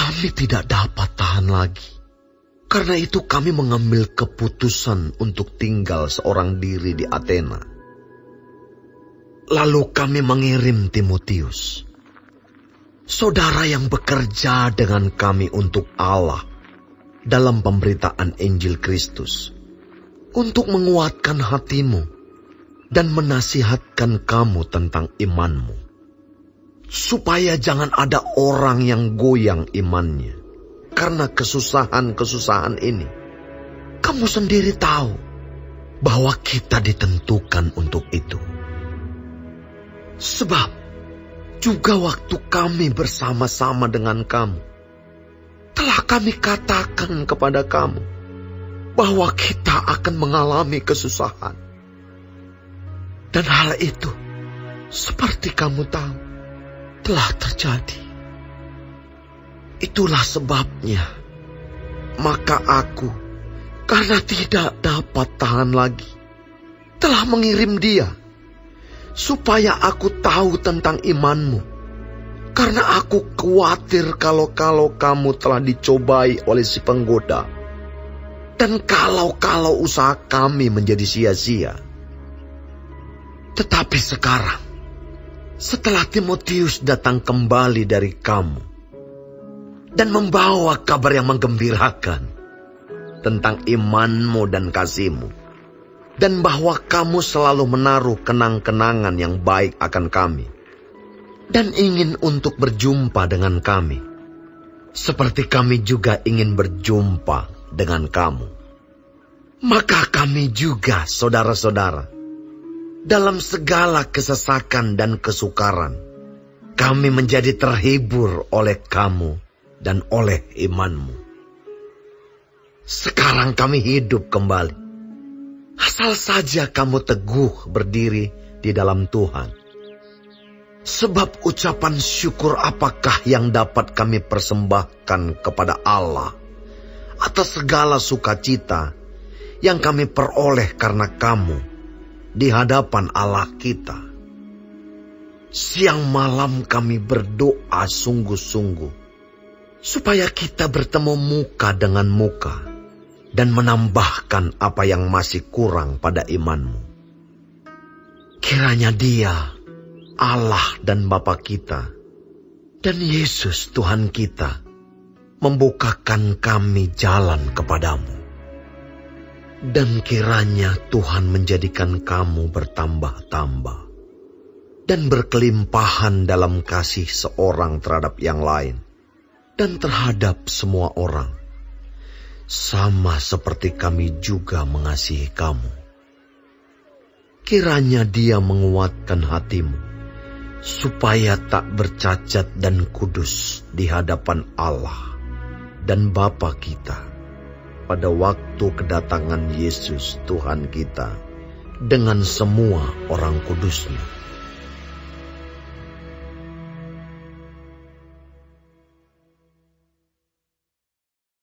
Kami tidak dapat tahan lagi. Karena itu kami mengambil keputusan untuk tinggal seorang diri di Athena. Lalu kami mengirim Timotius, saudara yang bekerja dengan kami untuk Allah dalam pemberitaan Injil Kristus, untuk menguatkan hatimu dan menasihatkan kamu tentang imanmu, supaya jangan ada orang yang goyang imannya karena kesusahan-kesusahan ini. Kamu sendiri tahu bahwa kita ditentukan untuk itu. Sebab juga waktu kami bersama-sama dengan kamu, telah kami katakan kepada kamu bahwa kita akan mengalami kesusahan. Dan hal itu, seperti kamu tahu, telah terjadi. Itulah sebabnya, maka aku, karena tidak dapat tahan lagi, telah mengirim dia, supaya aku tahu tentang imanmu. Karena aku khawatir kalau kamu telah dicobai oleh si penggoda. Dan kalau usaha kami menjadi sia-sia. Tetapi sekarang, setelah Timotius datang kembali dari kamu, dan membawa kabar yang menggembirakan tentang imanmu dan kasihmu, dan bahwa kamu selalu menaruh kenang-kenangan yang baik akan kami, dan ingin untuk berjumpa dengan kami, seperti kami juga ingin berjumpa dengan kamu. Maka kami juga, saudara-saudara, dalam segala kesesakan dan kesukaran, kami menjadi terhibur oleh kamu dan oleh imanmu. Sekarang kami hidup kembali. Asal saja kamu teguh berdiri di dalam Tuhan. Sebab ucapan syukur apakah yang dapat kami persembahkan kepada Allah atas segala sukacita yang kami peroleh karena kamu di hadapan Allah kita. Siang malam kami berdoa sungguh-sungguh supaya kita bertemu muka dengan muka dan menambahkan apa yang masih kurang pada imanmu. Kiranya Dia, Allah dan Bapa kita, dan Yesus Tuhan kita, membukakan kami jalan kepadamu. Dan kiranya Tuhan menjadikan kamu bertambah-tambah dan berkelimpahan dalam kasih seorang terhadap yang lain dan terhadap semua orang, sama seperti kami juga mengasihi kamu. Kiranya Dia menguatkan hatimu, supaya tak bercacat dan kudus di hadapan Allah dan Bapa kita, pada waktu kedatangan Yesus Tuhan kita dengan semua orang kudusnya.